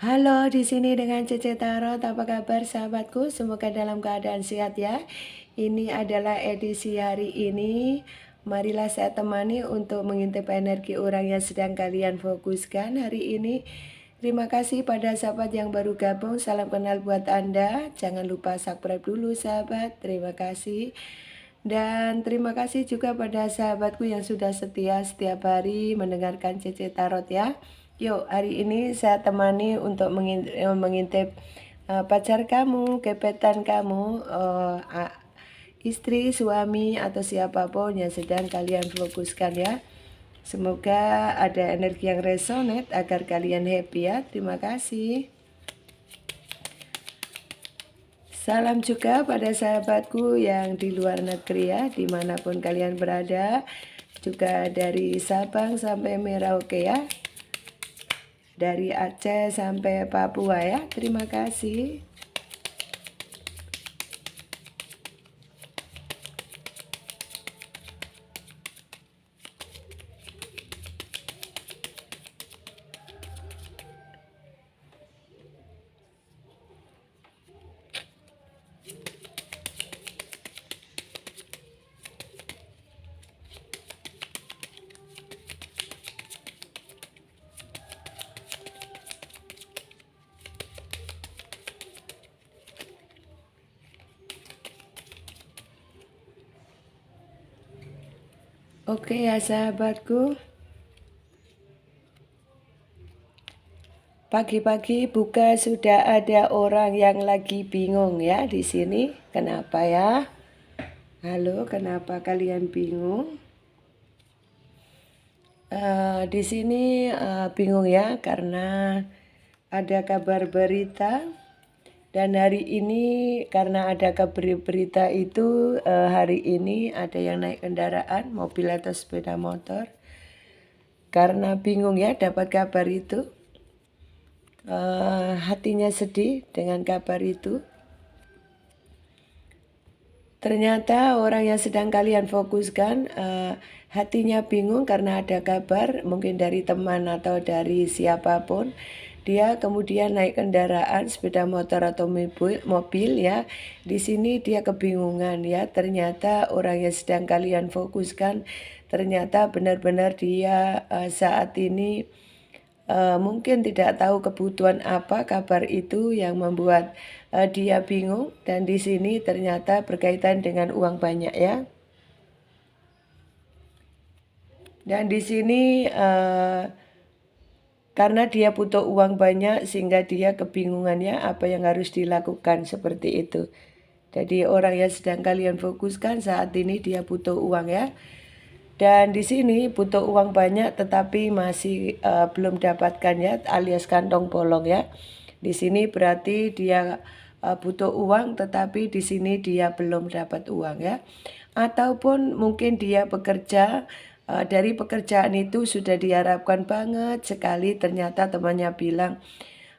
Halo, di sini dengan Cece Tarot. Apa kabar sahabatku? Semoga dalam keadaan sehat ya. Ini adalah edisi hari ini. Marilah saya temani untuk mengintip energi orang yang sedang kalian fokuskan hari ini. Terima kasih pada sahabat yang baru gabung. Salam kenal buat Anda. Jangan lupa subscribe dulu sahabat. Terima kasih. Dan terima kasih juga pada sahabatku yang sudah setia setiap hari mendengarkan Cece Tarot ya. Yuk, hari ini saya temani untuk mengintip pacar kamu, gebetan kamu, istri, suami, atau siapapun yang sedang kalian fokuskan ya. Semoga ada energi yang resonate agar kalian happy ya. Terima kasih. Salam juga pada sahabatku yang di luar negeri ya, dimanapun kalian berada. Juga dari Sabang sampai Merauke ya. Dari Aceh sampai Papua ya. Terima kasih. Oke ya sahabatku. Pagi-pagi buka sudah ada orang yang lagi bingung ya di sini. Kenapa ya? Halo, kenapa kalian bingung? Di sini bingung ya karena ada kabar berita. Dan hari ini karena ada kabar berita itu hari ini ada yang naik kendaraan, mobil atau sepeda motor. Karena bingung ya dapat kabar itu. Hatinya sedih dengan kabar itu. Ternyata orang yang sedang kalian fokuskan hatinya bingung karena ada kabar mungkin dari teman atau dari siapapun. Dia kemudian naik kendaraan sepeda motor atau mobil ya. Di sini dia kebingungan ya. Ternyata orang yang sedang kalian fokuskan ternyata benar-benar dia saat ini mungkin tidak tahu kebutuhan apa kabar itu yang membuat dia bingung. Dan di sini ternyata berkaitan dengan uang banyak ya. Dan di sini karena dia butuh uang banyak sehingga dia kebingungannya apa yang harus dilakukan seperti itu. Jadi orang yang sedang kalian fokuskan saat ini dia butuh uang ya. Dan di sini butuh uang banyak tetapi masih belum dapatkan ya, alias kantong bolong ya. Di sini berarti dia butuh uang tetapi di sini dia belum dapat uang ya. Ataupun mungkin dia bekerja, dari pekerjaan itu sudah diharapkan banget sekali, ternyata temannya bilang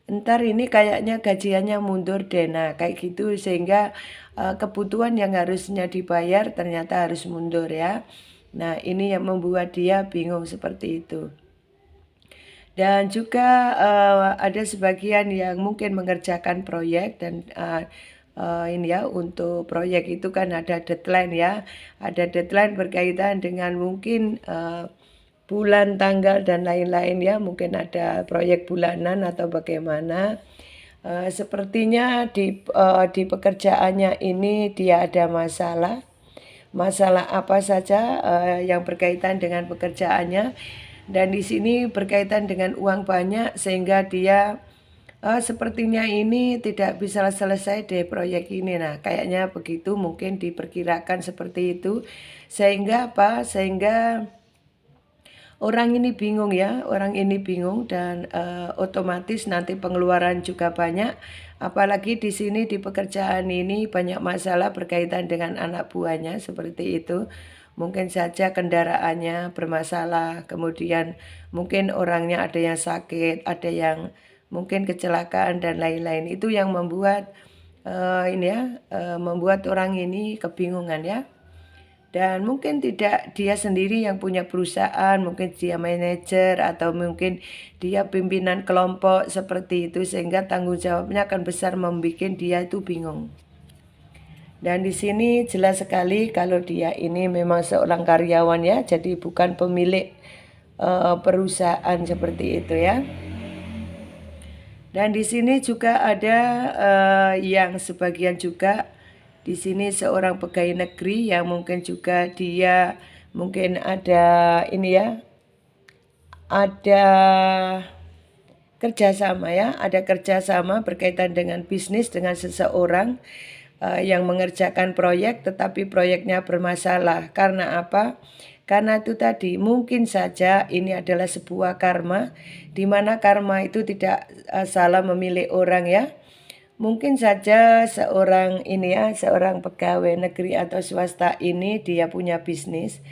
ntar ini kayaknya gajiannya mundur deh. Nah kayak gitu sehingga kebutuhan yang harusnya dibayar ternyata harus mundur ya. Nah ini yang membuat dia bingung seperti itu. Dan juga ada sebagian yang mungkin mengerjakan proyek dan ini ya, untuk proyek itu kan ada deadline ya. Ada deadline berkaitan dengan mungkin bulan, tanggal dan lain-lain ya. Mungkin ada proyek bulanan atau bagaimana. Sepertinya di pekerjaannya ini dia ada masalah. Masalah apa saja yang berkaitan dengan pekerjaannya. Dan di sini berkaitan dengan uang banyak sehingga dia sepertinya ini tidak bisa selesai deh proyek ini. Nah kayaknya begitu, mungkin diperkirakan seperti itu. Sehingga apa? Sehingga orang ini bingung ya, orang ini bingung dan otomatis nanti pengeluaran juga banyak. Apalagi di sini di pekerjaan ini banyak masalah berkaitan dengan anak buahnya seperti itu. Mungkin saja kendaraannya bermasalah, kemudian mungkin orangnya ada yang sakit, ada yang mungkin kecelakaan dan lain-lain. Itu yang membuat ini ya, membuat orang ini kebingungan ya. Dan mungkin tidak dia sendiri yang punya perusahaan, mungkin dia manajer atau mungkin dia pimpinan kelompok seperti itu, sehingga tanggung jawabnya akan besar membuat dia itu bingung. Dan di sini jelas sekali kalau dia ini memang seorang karyawan ya, jadi bukan pemilik perusahaan seperti itu ya. Dan di sini juga ada yang sebagian juga di sini seorang pegawai negeri yang mungkin juga dia mungkin ada ini ya, ada kerjasama ya, ada kerjasama berkaitan dengan bisnis dengan seseorang yang mengerjakan proyek tetapi proyeknya bermasalah. Karena apa? Karena itu tadi mungkin saja ini adalah sebuah karma, di mana karma itu tidak salah memilih orang ya. Mungkin saja seorang ini ya, seorang pegawai negeri atau swasta ini dia punya bisnis,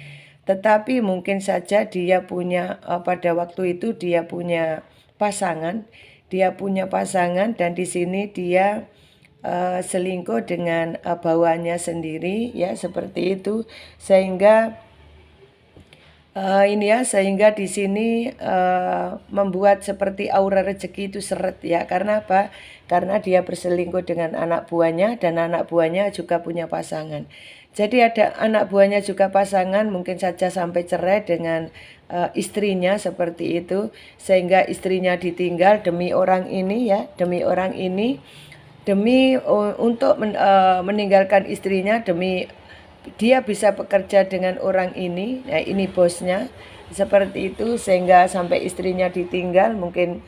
tetapi mungkin saja dia punya pada waktu itu dia punya pasangan, dan di sini dia selingkuh dengan bawahannya sendiri ya, seperti itu, sehingga sehingga di sini membuat seperti aura rezeki itu seret ya. Karena apa? Karena dia berselingkuh dengan anak buahnya dan anak buahnya juga punya pasangan. Jadi ada anak buahnya juga pasangan, mungkin saja sampai cerai dengan istrinya seperti itu, sehingga istrinya ditinggal demi orang ini ya, demi untuk meninggalkan istrinya, demi dia bisa bekerja dengan orang ini, nah ini bosnya, seperti itu, sehingga sampai istrinya ditinggal, mungkin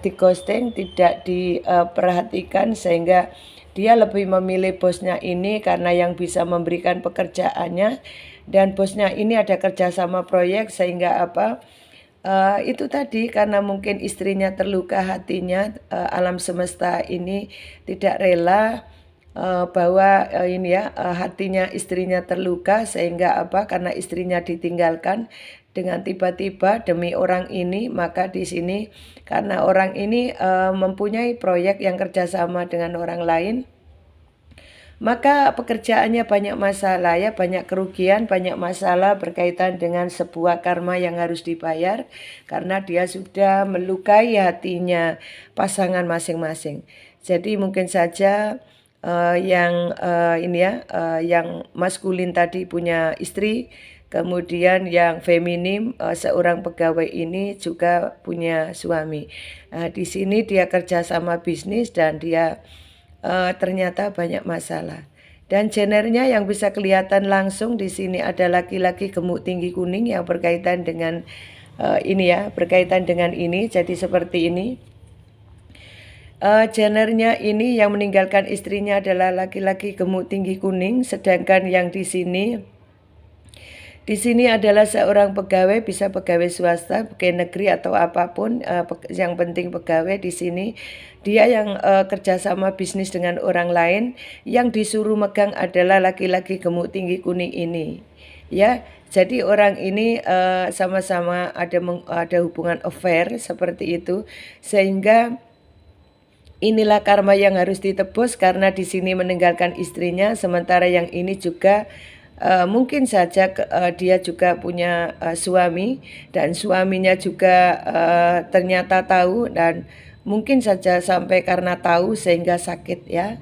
di ghosting, tidak diperhatikan, sehingga dia lebih memilih bosnya ini karena yang bisa memberikan pekerjaannya, dan bosnya ini ada kerjasama proyek, sehingga apa? Itu tadi karena mungkin istrinya terluka hatinya, alam semesta ini tidak rela bahwa hatinya istrinya terluka, sehingga apa? Karena istrinya ditinggalkan dengan tiba-tiba demi orang ini, maka di sini karena orang ini mempunyai proyek yang kerjasama dengan orang lain, maka pekerjaannya banyak masalah ya, banyak kerugian, banyak masalah berkaitan dengan sebuah karma yang harus dibayar karena dia sudah melukai hatinya pasangan masing-masing. Jadi mungkin saja yang maskulin tadi punya istri, kemudian yang feminim seorang pegawai ini juga punya suami. Di sini dia kerja sama bisnis dan dia ternyata banyak masalah. Dan genernya yang bisa kelihatan langsung di sini ada laki-laki gemuk tinggi kuning yang berkaitan dengan berkaitan dengan ini. Jadi seperti ini. Genernya ini yang meninggalkan istrinya adalah laki-laki gemuk tinggi kuning, sedangkan yang di sini adalah seorang pegawai, bisa pegawai swasta, pegawai negeri atau apapun, yang penting pegawai di sini. Dia yang kerjasama bisnis dengan orang lain, yang disuruh megang adalah laki-laki gemuk tinggi kuning ini. Ya, jadi orang ini sama-sama ada hubungan affair seperti itu, sehingga inilah karma yang harus ditebus karena di sini meninggalkan istrinya, sementara yang ini juga mungkin saja dia juga punya suami, dan suaminya juga ternyata tahu, dan mungkin saja sampai karena tahu sehingga sakit ya.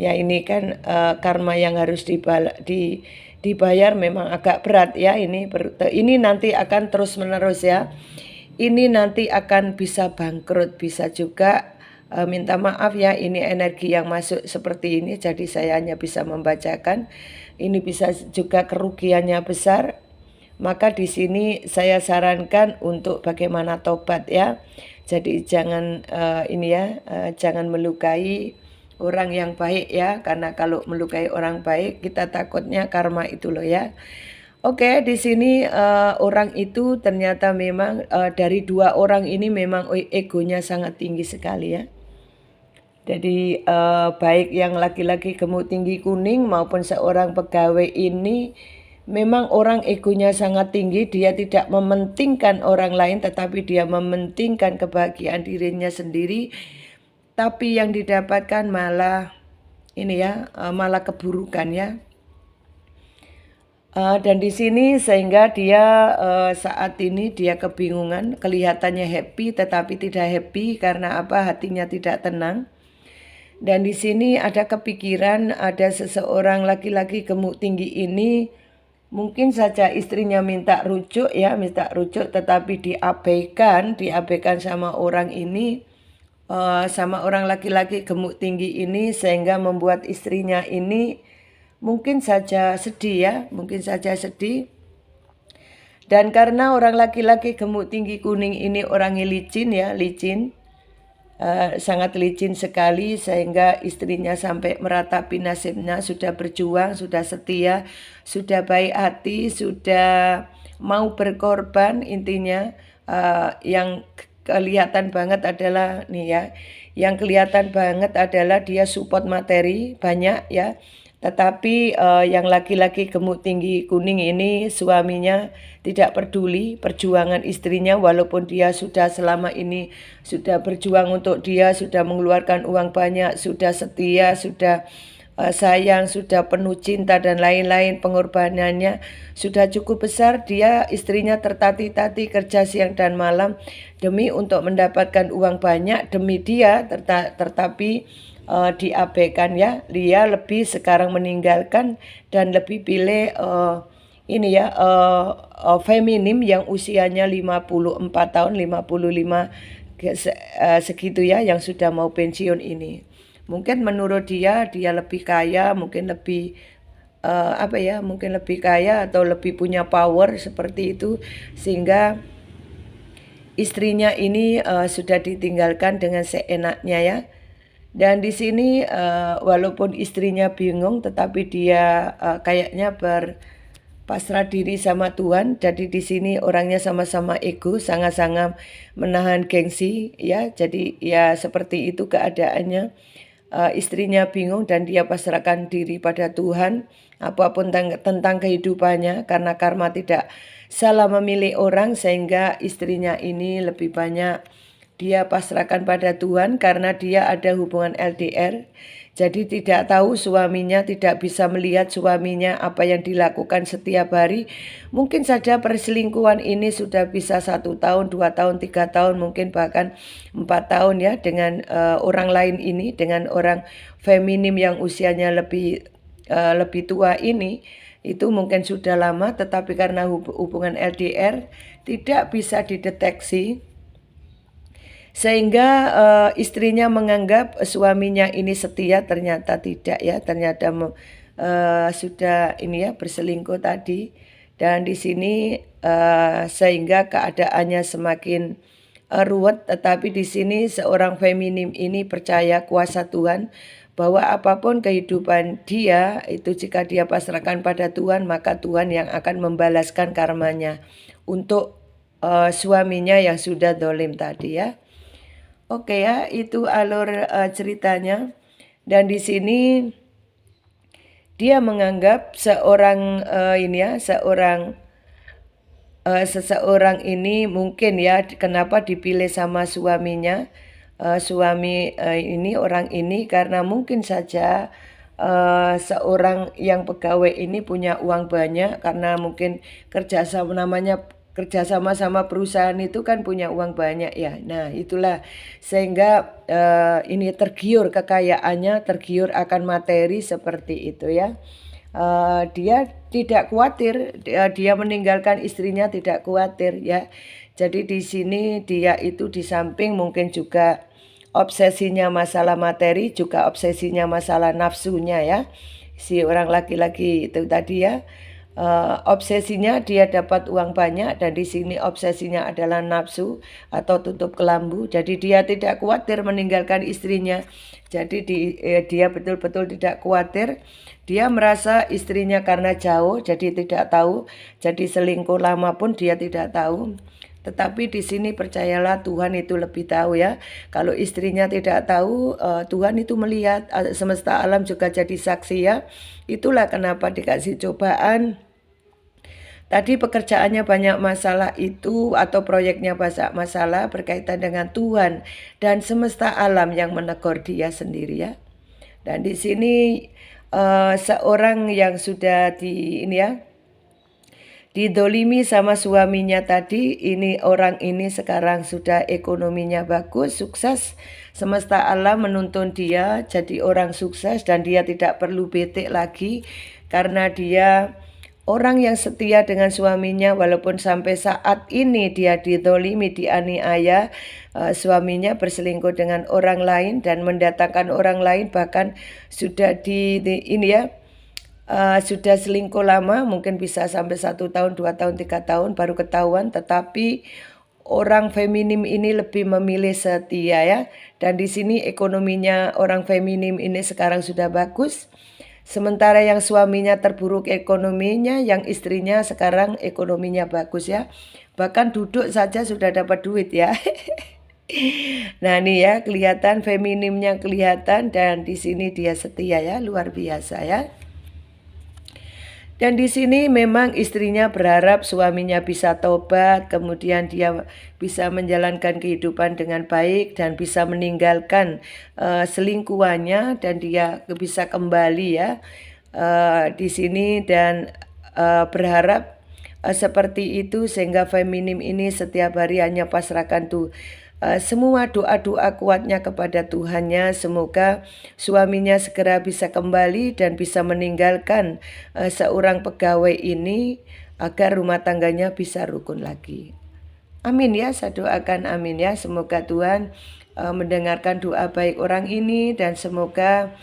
Ya ini kan karma yang harus dibayar memang agak berat ya. Ini nanti akan terus menerus ya. Ini nanti akan bisa bangkrut, bisa juga minta maaf ya, ini energi yang masuk seperti ini, jadi saya hanya bisa membacakan. Ini bisa juga kerugiannya besar, maka di sini saya sarankan untuk bagaimana tobat ya. Jadi jangan jangan melukai orang yang baik ya, karena kalau melukai orang baik kita takutnya karma itu loh ya. Oke, di sini orang itu ternyata memang dari dua orang ini memang egonya sangat tinggi sekali ya. Jadi baik yang laki-laki gemuk tinggi kuning maupun seorang pegawai ini memang orang egonya sangat tinggi. Dia tidak mementingkan orang lain, tetapi dia mementingkan kebahagiaan dirinya sendiri. Tapi yang didapatkan malah malah keburukan ya. Dan di sini sehingga dia saat ini dia kebingungan, kelihatannya happy tetapi tidak happy karena apa? Hatinya tidak tenang. Dan di sini ada kepikiran ada seseorang laki-laki gemuk tinggi ini mungkin saja istrinya minta rujuk ya, minta rujuk tetapi diabaikan sama orang ini, sama orang laki-laki gemuk tinggi ini sehingga membuat istrinya ini mungkin saja sedih ya, mungkin saja sedih. Dan karena orang laki-laki gemuk tinggi kuning ini orangnya licin ya, licin, sangat licin sekali sehingga istrinya sampai meratapi nasibnya, sudah berjuang, sudah setia, sudah baik hati, sudah mau berkorban intinya. Yang kelihatan banget adalah nih ya, yang kelihatan banget adalah dia support materi banyak ya. Tetapi yang laki-laki gemuk tinggi kuning ini suaminya tidak peduli perjuangan istrinya walaupun dia sudah selama ini sudah berjuang untuk dia, sudah mengeluarkan uang banyak, sudah setia, sudah sayang, sudah penuh cinta dan lain-lain pengorbanannya sudah cukup besar. Dia istrinya tertatih-tatih kerja siang dan malam demi untuk mendapatkan uang banyak demi dia tetapi diabaikan ya. Dia lebih sekarang meninggalkan dan lebih pilih ini ya feminim yang usianya 54 tahun, 55 segitu ya, yang sudah mau pensiun ini. Mungkin menurut dia lebih kaya, mungkin lebih mungkin lebih kaya atau lebih punya power seperti itu sehingga istrinya ini sudah ditinggalkan dengan seenaknya ya. Dan di sini walaupun istrinya bingung tetapi dia kayaknya berpasrah diri sama Tuhan. Jadi di sini orangnya sama-sama ego, sangat-sangat menahan gengsi ya. Jadi ya seperti itu keadaannya. Istrinya bingung dan dia pasrahkan diri pada Tuhan apapun tentang kehidupannya karena karma tidak salah memilih orang sehingga istrinya ini lebih banyak dia pasrahkan pada Tuhan karena dia ada hubungan LDR. Jadi tidak tahu suaminya, tidak bisa melihat suaminya apa yang dilakukan setiap hari. Mungkin saja perselingkuhan ini sudah bisa 1 tahun, 2 tahun, 3 tahun, mungkin bahkan 4 tahun ya dengan orang lain ini, dengan orang feminim yang usianya lebih tua ini. Itu mungkin sudah lama tetapi karena hubungan LDR tidak bisa dideteksi. Sehingga istrinya menganggap suaminya ini setia, ternyata tidak ya, ternyata sudah ini ya berselingkuh tadi. Dan di sini sehingga keadaannya semakin ruwet, tetapi di sini seorang feminim ini percaya kuasa Tuhan bahwa apapun kehidupan dia itu jika dia pasrahkan pada Tuhan maka Tuhan yang akan membalaskan karmanya untuk suaminya yang sudah dolim tadi ya. Oke ya, itu alur ceritanya. Dan di sini dia menganggap seseorang ini mungkin ya kenapa dipilih sama suaminya. Suami ini orang ini karena mungkin saja seorang yang pegawai ini punya uang banyak karena mungkin kerja sama perusahaan itu kan punya uang banyak ya. Nah itulah sehingga ini tergiur kekayaannya, tergiur akan materi seperti itu ya. Dia tidak khawatir, dia meninggalkan istrinya tidak khawatir ya. Jadi di sini dia itu di samping mungkin juga obsesinya masalah materi, juga obsesinya masalah nafsunya ya. Si orang laki-laki itu tadi ya. Obsesinya dia dapat uang banyak dan di sini obsesinya adalah nafsu atau tutup kelambu. Jadi dia tidak khawatir meninggalkan istrinya. Jadi dia betul-betul tidak khawatir. Dia merasa istrinya karena jauh jadi tidak tahu. Jadi selingkuh lama pun dia tidak tahu. Tetapi di sini percayalah Tuhan itu lebih tahu ya. Kalau istrinya tidak tahu, Tuhan itu melihat, semesta alam juga jadi saksi ya. Itulah kenapa dikasih cobaan. Tadi pekerjaannya banyak masalah itu atau proyeknya banyak masalah berkaitan dengan Tuhan dan semesta alam yang menegur dia sendiri ya. Dan di sini seorang yang sudah didolimi sama suaminya tadi, ini orang ini sekarang sudah ekonominya bagus, sukses, semesta alam menuntun dia jadi orang sukses dan dia tidak perlu bete lagi karena dia orang yang setia dengan suaminya walaupun sampai saat ini dia didolimi, dianiaya, suaminya berselingkuh dengan orang lain dan mendatangkan orang lain, bahkan sudah sudah selingkuh lama, mungkin bisa sampai 1 tahun, 2 tahun, 3 tahun baru ketahuan, tetapi orang feminim ini lebih memilih setia ya. Dan di sini ekonominya orang feminim ini sekarang sudah bagus. Sementara yang suaminya terburuk ekonominya, yang istrinya sekarang ekonominya bagus ya. Bahkan duduk saja sudah dapat duit ya. Nah ini ya, kelihatan feminimnya kelihatan dan di sini dia setia ya, luar biasa ya. Dan di sini memang istrinya berharap suaminya bisa tobat, kemudian dia bisa menjalankan kehidupan dengan baik dan bisa meninggalkan selingkuhannya dan dia bisa kembali ya di sini dan berharap seperti itu sehingga feminim ini setiap hari hanya pasrahkan tuh semua doa-doa kuatnya kepada Tuhannya, semoga suaminya segera bisa kembali dan bisa meninggalkan seorang pegawai ini agar rumah tangganya bisa rukun lagi. Amin ya, saya doakan amin ya, semoga Tuhan mendengarkan doa baik orang ini dan semoga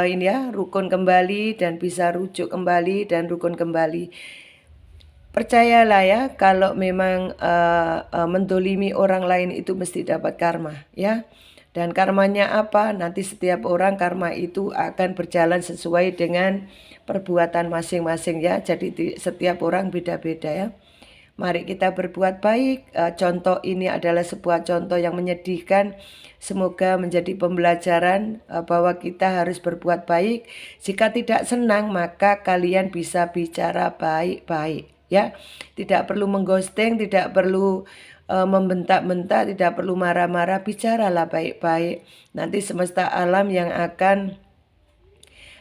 ini ya rukun kembali dan bisa rujuk kembali dan rukun kembali. Percayalah ya, kalau memang mendolimi orang lain itu mesti dapat karma ya. Dan karmanya apa? Nanti setiap orang karma itu akan berjalan sesuai dengan perbuatan masing-masing ya. Jadi setiap orang beda-beda ya. Mari kita berbuat baik. Contoh ini adalah sebuah contoh yang menyedihkan. Semoga menjadi pembelajaran bahwa kita harus berbuat baik. Jika tidak senang maka kalian bisa bicara baik-baik. Ya, tidak perlu mengghosting, tidak perlu membentak-bentak, tidak perlu marah-marah, bicaralah baik-baik. Nanti semesta alam yang akan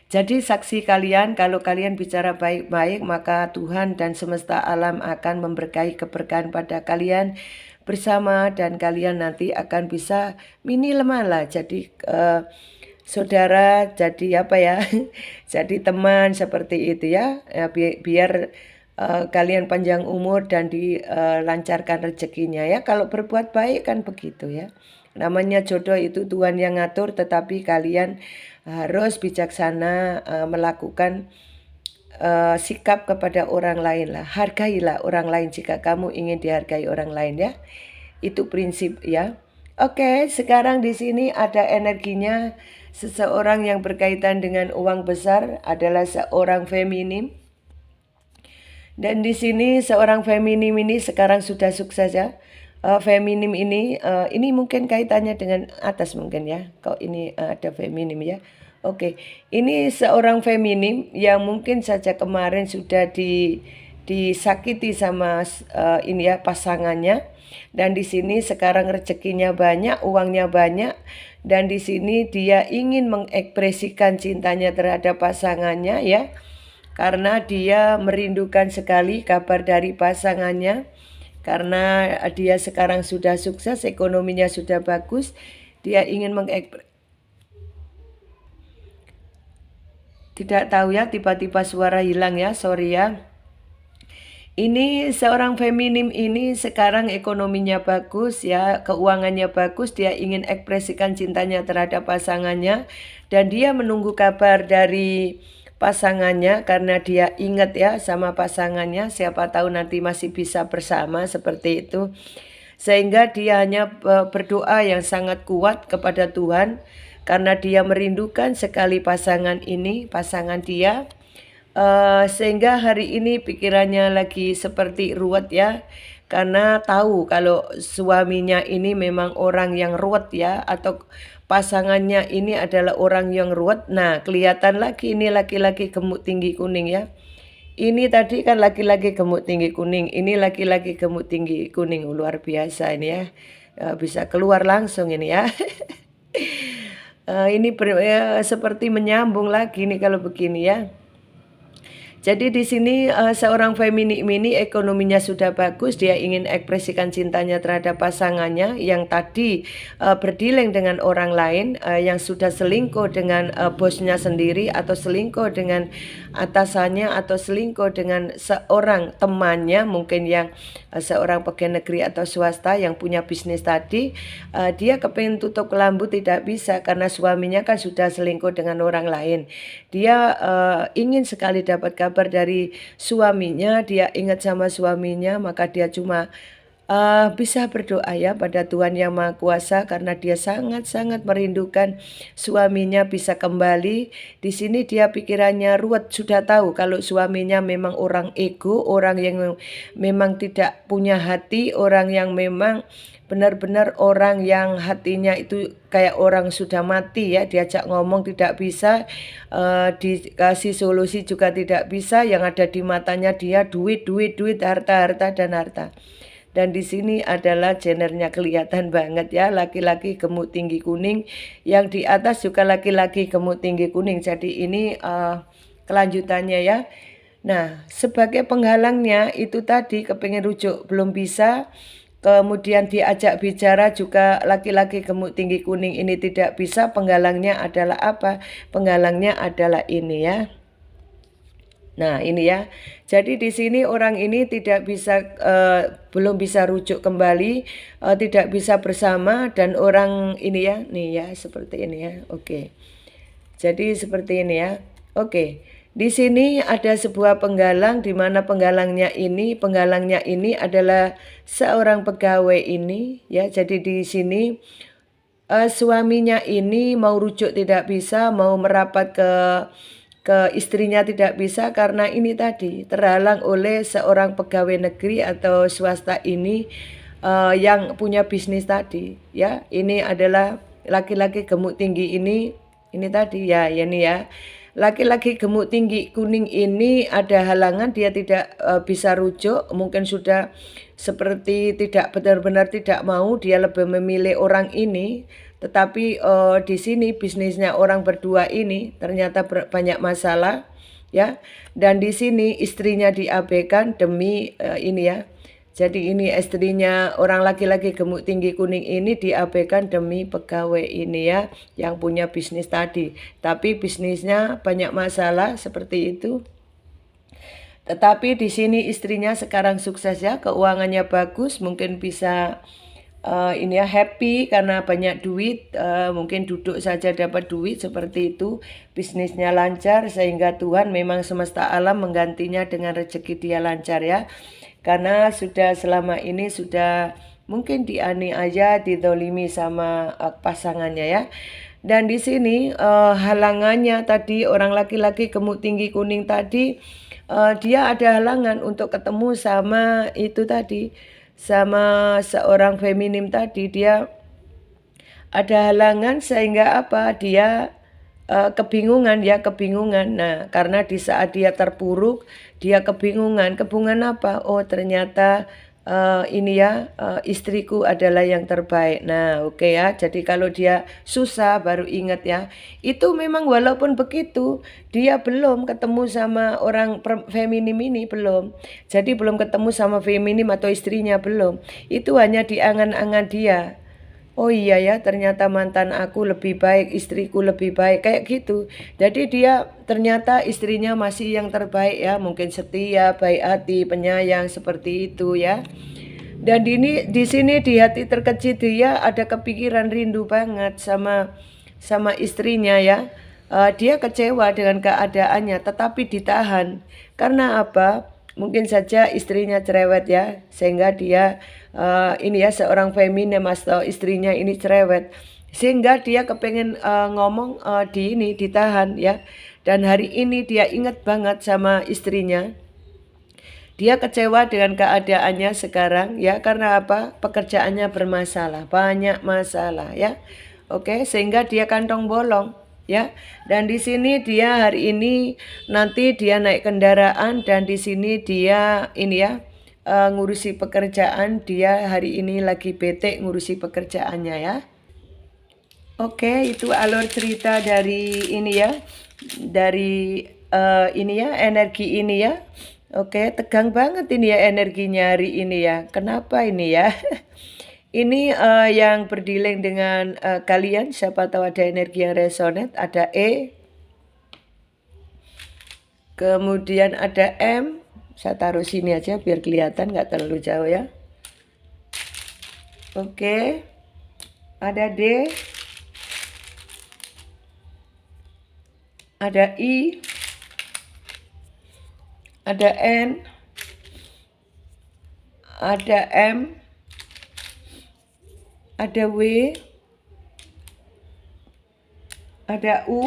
jadi saksi kalian. Kalau kalian bicara baik-baik, maka Tuhan dan semesta alam akan memberkahi keberkahan pada kalian bersama dan kalian nanti akan bisa minimal lah jadi saudara, jadi apa ya, jadi teman seperti itu ya, biar kalian panjang umur dan dilancarkan rezekinya ya. Kalau berbuat baik kan begitu ya. Namanya jodoh itu Tuhan yang ngatur, tetapi kalian harus bijaksana melakukan sikap kepada orang lain lah. Hargailah orang lain jika kamu ingin dihargai orang lain ya. Itu prinsip ya. Oke, sekarang di sini ada energinya seseorang yang berkaitan dengan uang besar adalah seorang feminim. Dan di sini seorang feminim ini sekarang sudah sukses ya. Feminim ini mungkin kaitannya dengan atas mungkin ya. Kok ini ada feminim ya. Oke, ini seorang feminim yang mungkin saja kemarin sudah disakiti sama ini ya pasangannya. Dan di sini sekarang rezekinya banyak, uangnya banyak. Dan di sini dia ingin mengekspresikan cintanya terhadap pasangannya ya. Karena dia merindukan sekali kabar dari pasangannya. Karena dia sekarang sudah sukses, ekonominya sudah bagus. Dia ingin tidak tahu ya, tiba-tiba suara hilang ya, sorry ya. Ini seorang feminim ini sekarang ekonominya bagus ya, keuangannya bagus, dia ingin ekspresikan cintanya terhadap pasangannya. Dan dia menunggu kabar dari pasangannya karena dia ingat ya sama pasangannya, siapa tahu nanti masih bisa bersama seperti itu. Sehingga dia hanya berdoa yang sangat kuat kepada Tuhan karena dia merindukan sekali pasangan ini, pasangan dia. Sehingga hari ini pikirannya lagi seperti ruwet ya, karena tahu kalau suaminya ini memang orang yang ruwet ya, atau pasangannya ini adalah orang yang ruwet. Nah kelihatan lagi ini laki-laki gemuk tinggi kuning ya. Ini tadi kan laki-laki gemuk tinggi kuning, ini laki-laki gemuk tinggi kuning, luar biasa ini ya. Bisa keluar langsung ini ya. Ini seperti menyambung lagi nih kalau begini ya. Jadi di sini seorang feminim ini ekonominya sudah bagus, dia ingin ekspresikan cintanya terhadap pasangannya yang tadi berdealing dengan orang lain, yang sudah selingkuh dengan bosnya sendiri atau selingkuh dengan atasannya atau selingkuh dengan seorang temannya, mungkin yang seorang pegawai negeri atau swasta yang punya bisnis tadi. Dia kepingin tutup kelambu tidak bisa karena suaminya kan sudah selingkuh dengan orang lain. Dia ingin sekali dapat kabar dari suaminya, dia ingat sama suaminya, maka dia cuma bisa berdoa ya pada Tuhan Yang Maha Kuasa karena dia sangat-sangat merindukan suaminya bisa kembali. Di sini dia pikirannya ruwet, sudah tahu kalau suaminya memang orang ego, orang yang memang tidak punya hati, orang yang memang benar-benar orang yang hatinya itu kayak orang sudah mati ya, diajak ngomong tidak bisa, dikasih solusi juga tidak bisa, yang ada di matanya dia duit, harta dan harta. Dan di sini adalah gendernya kelihatan banget ya, laki-laki gemuk tinggi kuning, yang di atas juga laki-laki gemuk tinggi kuning. Jadi ini kelanjutannya ya. Nah, sebagai penghalangnya itu tadi kepingin rujuk belum bisa, kemudian diajak bicara juga laki-laki gemuk tinggi kuning ini tidak bisa. Penghalangnya adalah apa? Penghalangnya adalah ini ya. Nah, ini ya. Jadi di sini orang ini tidak bisa, belum bisa rujuk kembali, tidak bisa bersama, dan orang ini ya, nih ya seperti ini ya. Oke. Jadi seperti ini ya. Oke. Di sini ada sebuah penggalang, di mana penggalangnya ini adalah seorang pegawai ini ya. Jadi di sini suaminya ini mau rujuk tidak bisa, mau merapat ke istrinya tidak bisa karena ini tadi terhalang oleh seorang pegawai negeri atau swasta ini yang punya bisnis tadi ya. Ini adalah laki-laki gemuk tinggi ini tadi ya, ini ya. Laki-laki gemuk tinggi kuning ini ada halangan, dia tidak bisa rujuk, mungkin sudah seperti tidak benar-benar tidak mau, dia lebih memilih orang ini. Tetapi di sini bisnisnya orang berdua ini ternyata banyak masalah ya. Dan di sini istrinya diabaikan demi ini ya. Jadi ini istrinya orang laki-laki gemuk tinggi kuning ini diabaikan demi pegawai ini ya, yang punya bisnis tadi. Tapi bisnisnya banyak masalah seperti itu. Tetapi di sini istrinya sekarang sukses ya, keuangannya bagus, mungkin bisa ini ya happy karena banyak duit, mungkin duduk saja dapat duit seperti itu. Bisnisnya lancar sehingga Tuhan memang semesta alam menggantinya dengan rezeki dia lancar ya. Karena sudah selama ini sudah mungkin dianiaya, didolimi sama pasangannya ya. Dan di sini halangannya tadi orang laki-laki gemuk tinggi kuning tadi, dia ada halangan untuk ketemu sama itu tadi, sama seorang feminim tadi. Dia ada halangan sehingga apa? Dia kebingungan ya, kebingungan. Nah, karena di saat dia terpuruk, dia kebingungan apa? Oh, ternyata ini ya, istriku adalah yang terbaik. Nah, oke ya. Jadi kalau dia susah baru ingat ya. Itu memang walaupun begitu, dia belum ketemu sama orang feminim ini, belum. Jadi belum ketemu sama feminim atau istrinya, belum. Itu hanya di angan-angan dia. Oh iya ya, ternyata mantan aku lebih baik, istriku lebih baik, kayak gitu. Jadi dia ternyata istrinya masih yang terbaik ya, mungkin setia, baik hati, penyayang seperti itu ya. Dan di sini di hati terkecil dia ada kepikiran rindu banget sama istrinya ya. Dia kecewa dengan keadaannya, tetapi ditahan. Karena apa? Mungkin saja istrinya cerewet ya, sehingga dia ini ya, seorang feminim atau istrinya ini cerewet, sehingga dia kepengen ngomong ditahan ya. Dan hari ini dia ingat banget sama istrinya. Dia kecewa dengan keadaannya sekarang ya, karena apa? Pekerjaannya bermasalah, banyak masalah ya. Oke, sehingga dia kantong bolong ya. Dan di sini dia hari ini nanti dia naik kendaraan, dan di sini dia ini ya, ngurusi pekerjaan. Dia hari ini lagi bete ngurusi pekerjaannya ya. Oke, itu alur cerita dari ini ya, dari ini ya, energi ini ya. Oke, tegang banget ini ya energinya hari ini ya. Kenapa ini ya? Ini yang berdealing dengan kalian, siapa tahu ada energi yang resonate, ada E, kemudian ada M, saya taruh sini aja biar kelihatan nggak terlalu jauh ya. Oke, ada D, ada I, ada N, ada M, ada W, ada U,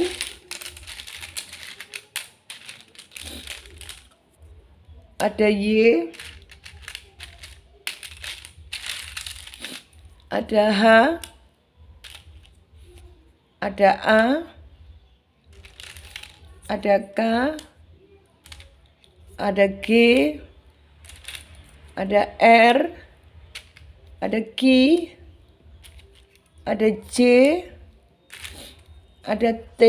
ada Y, ada H, ada A, ada K, ada G, ada R, ada Q, ada J, ada T,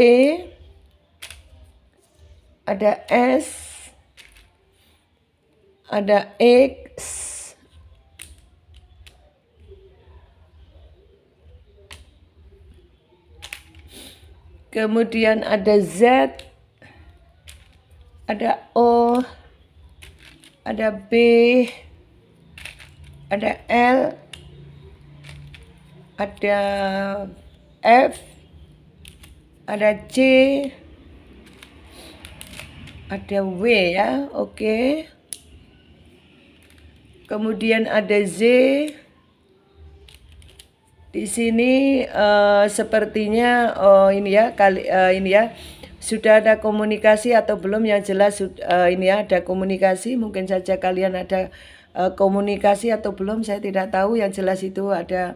ada S, ada X, kemudian ada Z, ada O, ada B, ada L, ada F, ada C, ada W ya, oke. Kemudian ada Z. Di sini sepertinya ini ya sudah ada komunikasi atau belum, yang jelas ini ya ada komunikasi, mungkin saja kalian ada komunikasi atau belum, saya tidak tahu, yang jelas itu ada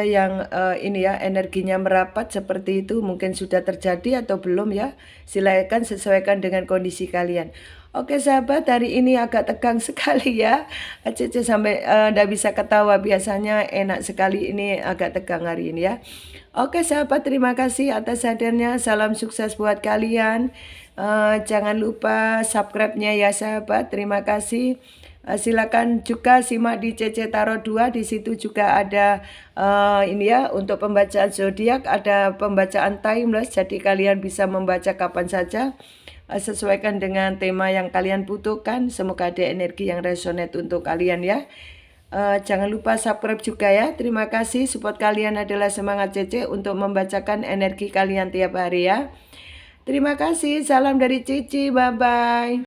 yang ini ya energinya merapat seperti itu, mungkin sudah terjadi atau belum ya, silakan sesuaikan dengan kondisi kalian. Oke sahabat, hari ini agak tegang sekali ya, Cece sampai nggak bisa ketawa, biasanya enak sekali, ini agak tegang hari ini ya. Oke sahabat, terima kasih atas hadirnya, salam sukses buat kalian. Jangan lupa subscribe-nya ya sahabat, terima kasih. Silakan juga simak di CC Tarot 2, di situ juga ada ini ya untuk pembacaan zodiak, ada pembacaan timeless, jadi kalian bisa membaca kapan saja. Sesuaikan dengan tema yang kalian butuhkan, semoga ada energi yang resonate untuk kalian ya. Jangan lupa subscribe juga ya. Terima kasih, support kalian adalah semangat Cece untuk membacakan energi kalian tiap hari ya. Terima kasih, salam dari Cici, bye bye.